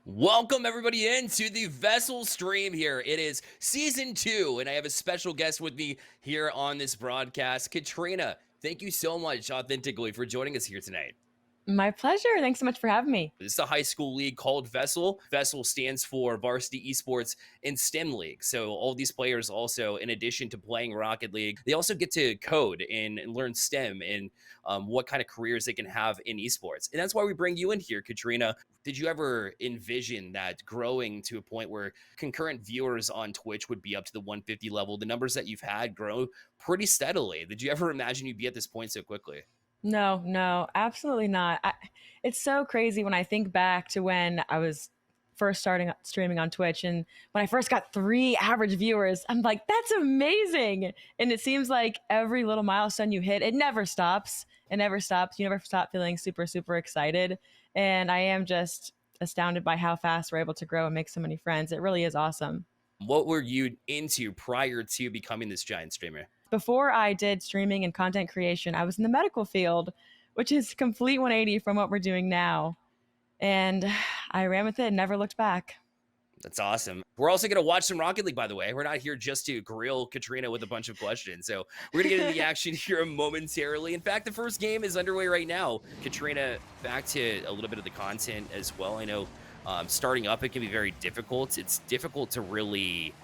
Welcome everybody into the Vessel stream here. It is season 2 and I have a special guest with me here on this broadcast, Katrina. Thank you so much authentically for joining us here tonight. My pleasure. Thanks so much for having me. This is a high school league called Vessel. Vessel stands for Varsity Esports and STEM League. So all these players also, in addition to playing Rocket League, they also get to code and learn STEM and what kind of careers they can have in esports. And that's why we bring you in here, Katrina. Did you ever envision that growing to a point where concurrent viewers on Twitch would be up to the 150 level? The numbers that you've had grow pretty steadily. Did you ever imagine you'd be at this point so quickly? No, absolutely not. It's so crazy when I think back to when I was first starting streaming on Twitch and when I first got 3 average viewers. I'm like, that's amazing. And it seems like every little milestone you hit, it never stops. It never stops. You never stop feeling super, super excited. And I am just astounded by how fast we're able to grow and make so many friends. It really is awesome. What were you into prior to becoming this giant streamer? Before I did streaming and content creation, I was in the medical field, which is complete 180 from what we're doing now. And I ran with it and never looked back. That's awesome. We're also going to watch some Rocket League, by the way. We're not here just to grill Katrina with a bunch of questions. So we're going to get into the action here momentarily. In fact, the first game is underway right now. Katrina, back to a little bit of the content as well. I know starting up, it can be very difficult. It's difficult to really,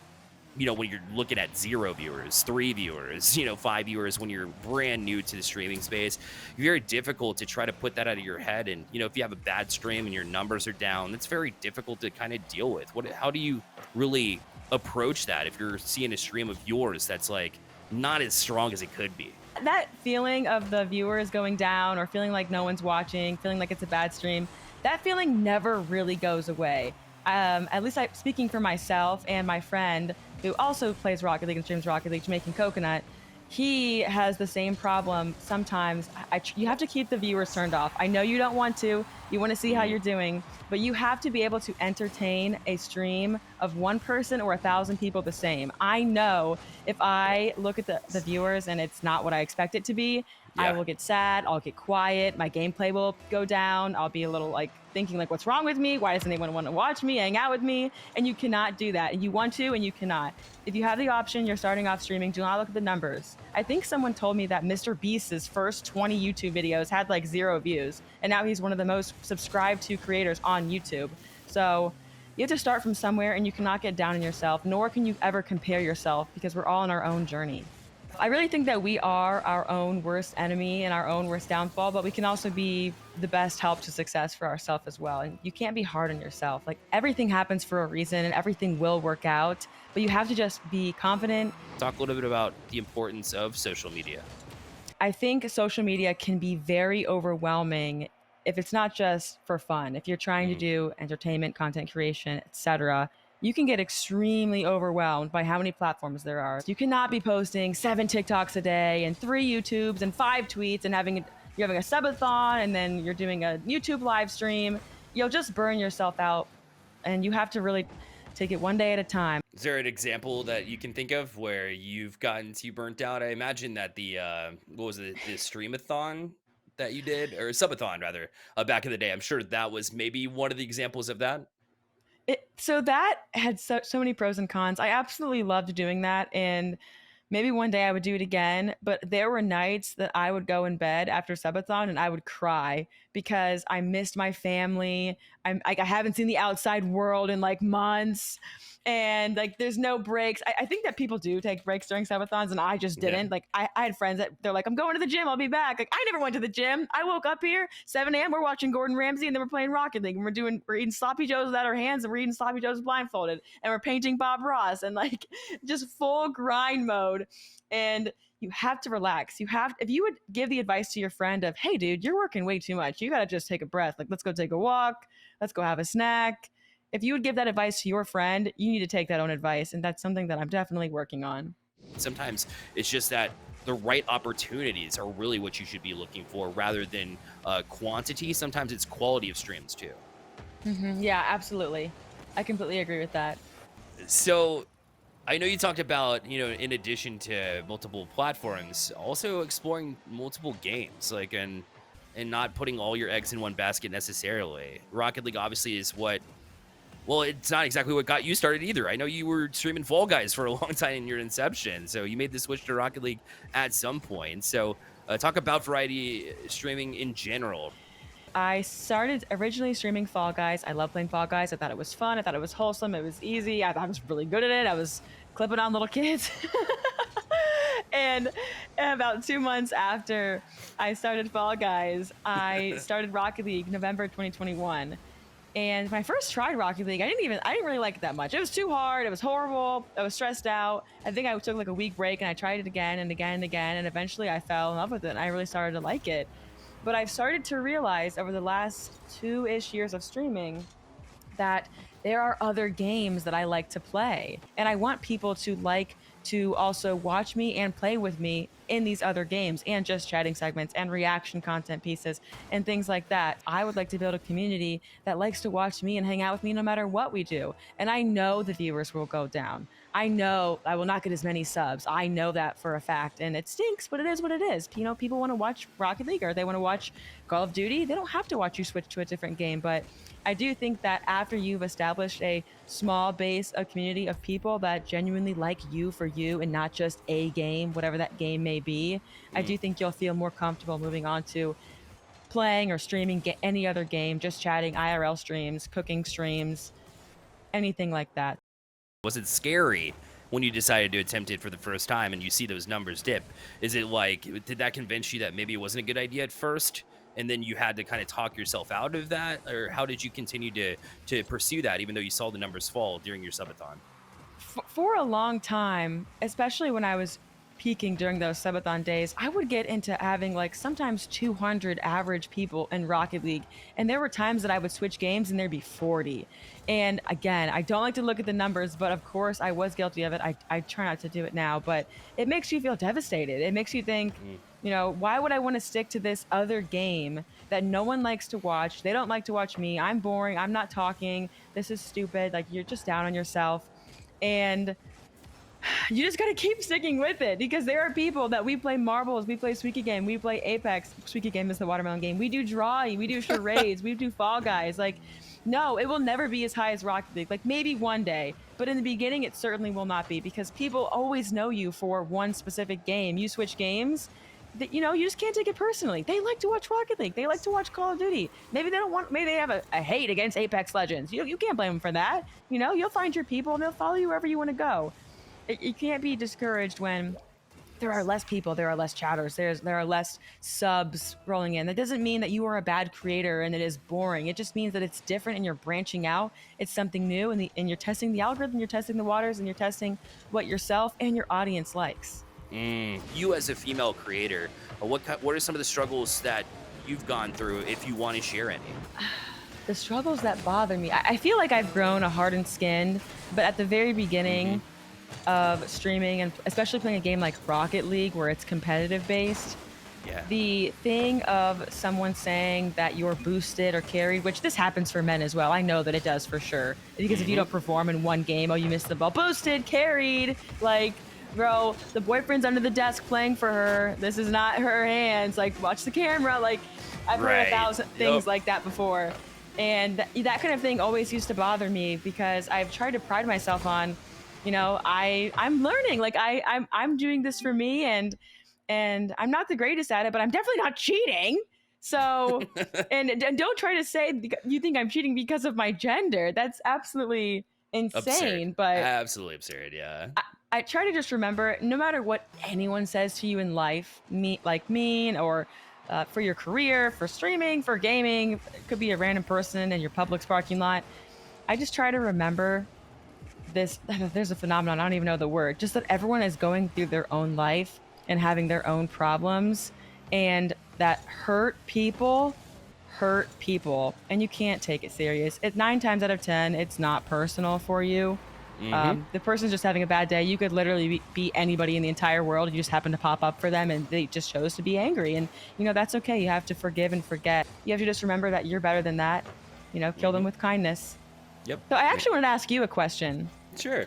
when you're looking at 0 viewers, 3 viewers, 5 viewers, when you're brand new to the streaming space, it's very difficult to try to put that out of your head. And, if you have a bad stream and your numbers are down, it's very difficult to kind of deal with. How do you really approach that if you're seeing a stream of yours that's like not as strong as it could be? That feeling of the viewers going down or feeling like no one's watching, feeling like it's a bad stream, that feeling never really goes away. At least speaking for myself and my friend who also plays Rocket League and streams Rocket League, Jamaican Coconut, he has the same problem. Sometimes you have to keep the viewers turned off. I know you don't want to. You want to see how you're doing, but you have to be able to entertain a stream of one person or 1,000 people the same. I know if I look at the viewers and it's not what I expect it to be, I will get sad, I'll get quiet, my gameplay will go down, I'll be a little like thinking like, what's wrong with me? Why doesn't anyone want to watch me, hang out with me? And you cannot do that. And you want to, and you cannot. If you have the option, you're starting off streaming, do not look at the numbers. I think someone told me that Mr. Beast's first 20 YouTube videos had like 0 views, and now he's one of the most subscribed to creators on YouTube. So you have to start from somewhere, and you cannot get down on yourself, nor can you ever compare yourself, because we're all on our own journey. I really think that we are our own worst enemy and our own worst downfall, but we can also be the best help to success for ourselves as well. And you can't be hard on yourself. Like, everything happens for a reason and everything will work out, but you have to just be confident. Talk a little bit about the importance of social media. I think social media can be very overwhelming if it's not just for fun. If you're trying to do entertainment, content creation, etc., you can get extremely overwhelmed by how many platforms there are. You cannot be posting 7 TikToks a day and 3 YouTubes and 5 tweets and you're having a subathon and then you're doing a YouTube live stream. You'll just burn yourself out, and you have to really take it one day at a time. Is there an example that you can think of where you've gotten too burnt out? I imagine that the what was it, the streamathon that you did, or subathon rather, back in the day. I'm sure that was maybe one of the examples of that. So that had so many pros and cons. I absolutely loved doing that, and maybe one day I would do it again. But there were nights that I would go in bed after subathon and I would cry because I missed my family. I haven't seen the outside world in like months, and like there's no breaks. I think that people do take breaks during subathons, and I just didn't. Like I had friends that they're like, I'm going to the gym, I'll be back. Like, I never went to the gym. I woke up here 7 a.m. We're watching Gordon Ramsay, and then we're playing Rocket League, and we're eating sloppy joes without our hands, and we're eating sloppy joes blindfolded, and we're painting Bob Ross, and like just full grind mode. And you have to relax. If you would give the advice to your friend of, hey dude, you're working way too much, you got to just take a breath. Like, let's go take a walk, let's go have a snack. If you would give that advice to your friend, you need to take that own advice. And that's something that I'm definitely working on. Sometimes it's just that the right opportunities are really what you should be looking for rather than quantity. Sometimes it's quality of streams too. Yeah, absolutely. I completely agree with that. So I know you talked about, in addition to multiple platforms, also exploring multiple games, like, and not putting all your eggs in one basket necessarily. Rocket League obviously is what Well, it's not exactly what got you started either. I know you were streaming Fall Guys for a long time in your inception, so you made the switch to Rocket League at some point. So, talk about variety streaming in general. I started originally streaming Fall Guys. I love playing Fall Guys. I thought it was fun. I thought it was wholesome. It was easy. I thought I was really good at it. I was clipping on little kids. And about 2 months after I started Fall Guys, I started Rocket League November 2021. And when I first tried Rocket League, I didn't really like it that much. It was too hard. It was horrible. I was stressed out. I think I took like a week break and I tried it again and again and again. And eventually I fell in love with it and I really started to like it. But I've started to realize over the last 2-ish years of streaming that there are other games that I like to play. And I want people to like to also watch me and play with me in these other games and just chatting segments and reaction content pieces and things like that. I would like to build a community that likes to watch me and hang out with me no matter what we do. And I know the viewers will go down. I know I will not get as many subs. I know that for a fact. And it stinks, but it is what it is. You know, people want to watch Rocket League or they want to watch Call of Duty. They don't have to watch you switch to a different game. But I do think that after you've established a small base, a community of people that genuinely like you for you and not just a game, whatever that game may be, I Mm. do think you'll feel more comfortable moving on to playing or streaming any other game, just chatting, IRL streams, cooking streams, anything like that. Was it scary when you decided to attempt it for the first time and you see those numbers dip? Is it like, did that convince you that maybe it wasn't a good idea at first? And then you had to kind of talk yourself out of that? Or how did you continue to pursue that, even though you saw the numbers fall during your subathon? For a long time, especially when I was peaking during those subathon days, I would get into having like sometimes 200 average people in Rocket League. And there were times that I would switch games and there'd be 40. And again, I don't like to look at the numbers, but of course I was guilty of it. I try not to do it now, but it makes you feel devastated. It makes you think, Mm. you know, why would I want to stick to this other game that no one likes to watch? They don't like to watch me. I'm boring. I'm not talking. This is stupid. Like, you're just down on yourself. And you just gotta keep sticking with it because there are people that we play marbles, we play Suiki game, we play Apex. Suiki game is the watermelon game. We do Drawy, we do charades, we do Fall Guys. Like, no, it will never be as high as Rocket League. Like, maybe one day, but in the beginning, it certainly will not be because people always know you for one specific game. You switch games, that, you know, you just can't take it personally. They like to watch Rocket League. They like to watch Call of Duty. Maybe they don't want. Maybe they have a hate against Apex Legends. You can't blame them for that. You know, you'll find your people and they'll follow you wherever you want to go. You can't be discouraged when there are less people, there are less chatters, there are less subs rolling in. That doesn't mean that you are a bad creator and it is boring. It just means that it's different and you're branching out. It's something new, and you're testing the algorithm, you're testing the waters, and you're testing what yourself and your audience likes. You as a female creator, what are some of the struggles that you've gone through, if you want to share any? The struggles that bother me, I feel like I've grown a hardened skin, but at the very beginning of streaming and especially playing a game like Rocket League where it's competitive based, Yeah. the thing of someone saying that you're boosted or carried, which this happens for men as well. I know that it does for sure. Because if you don't perform in one game, oh, you missed the ball. Boosted, carried. Like, bro, the boyfriend's under the desk playing for her. This is not her hands. Like, watch the camera. Like, I've heard Right. 1,000 things Yep. like that before. And that kind of thing always used to bother me because I've tried to pride myself on, you know, I'm learning. Like, I'm doing this for me, and I'm not the greatest at it, but I'm definitely not cheating. So, and don't try to say you think I'm cheating because of my gender. That's absolutely Absurd. insane. But Absolutely absurd. Yeah. I try to just remember, no matter what anyone says to you in life, mean or for your career, for streaming, for gaming, it could be a random person in your Publix parking lot. I just try to remember this. There's a phenomenon, I don't even know the word, just that everyone is going through their own life and having their own problems, and that hurt people, and you can't take it serious. 9 times out of 10, it's not personal for you. The person's just having a bad day. You could literally be anybody in the entire world. You just happen to pop up for them and they just chose to be angry. And, you know, that's okay. You have to forgive and forget. You have to just remember that you're better than that. You know, kill them with kindness. Yep. So I actually wanted to ask you a question Sure.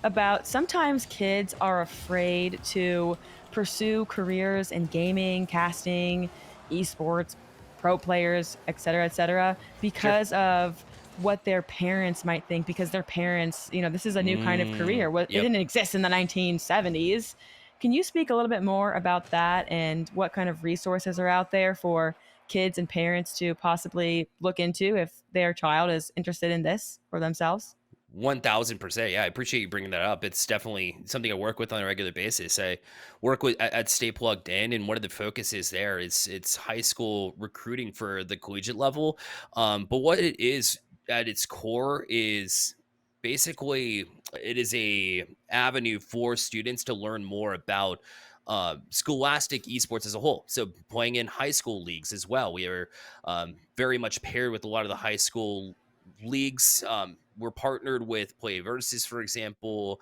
about sometimes kids are afraid to pursue careers in gaming, casting, esports, pro players, et cetera, because of what their parents might think because their parents, this is a new kind of career. What it Yep. didn't exist in the 1970s. Can you speak a little bit more about that and what kind of resources are out there for kids and parents to possibly look into if their child is interested in this for themselves? 1000%. Yeah, I appreciate you bringing that up. It's definitely something I work with on a regular basis. I work with at Stay Plugged In, and one of the focuses there is it's high school recruiting for the collegiate level. But what it is at its core is basically it is a avenue for students to learn more about scholastic esports as a whole. So playing in high school leagues as well. We are very much paired with a lot of the high school leagues. We're partnered with Play Versus, for example.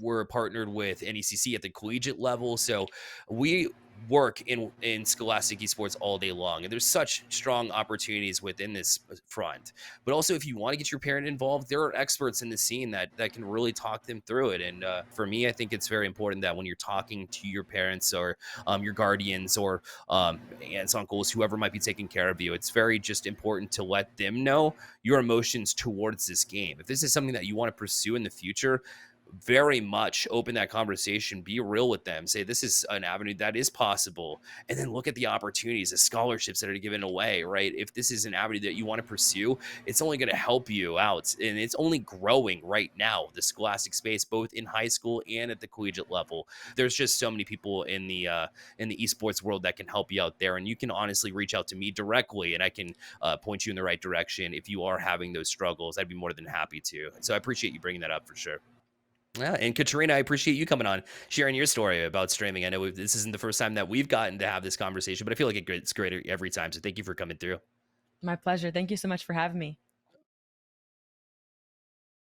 We're partnered with NECC at the collegiate level. So we work in scholastic esports all day long, and there's such strong opportunities within this front. But also, if you want to get your parent involved, there are experts in the scene that can really talk them through it. And for me, I think it's very important that when you're talking to your parents or your guardians or aunts, uncles, whoever might be taking care of you, it's very just important to let them know your emotions towards this game. If this is something that you want to pursue in the future, very much open that conversation, be real with them, say this is an avenue that is possible, and then look at the opportunities, the scholarships that are given away, right? If this is an avenue that you want to pursue, it's only going to help you out, and it's only growing right now, the scholastic space, both in high school and at the collegiate level. There's just so many people in the esports world that can help you out there, and you can honestly reach out to me directly, and I can point you in the right direction if you are having those struggles. I'd be more than happy to. So I appreciate you bringing that up for sure. Yeah, and Katrina, I appreciate you coming on, sharing your story about streaming. I know this isn't the first time that we've gotten to have this conversation, but I feel like it's great every time. So thank you for coming through. My pleasure. Thank you so much for having me.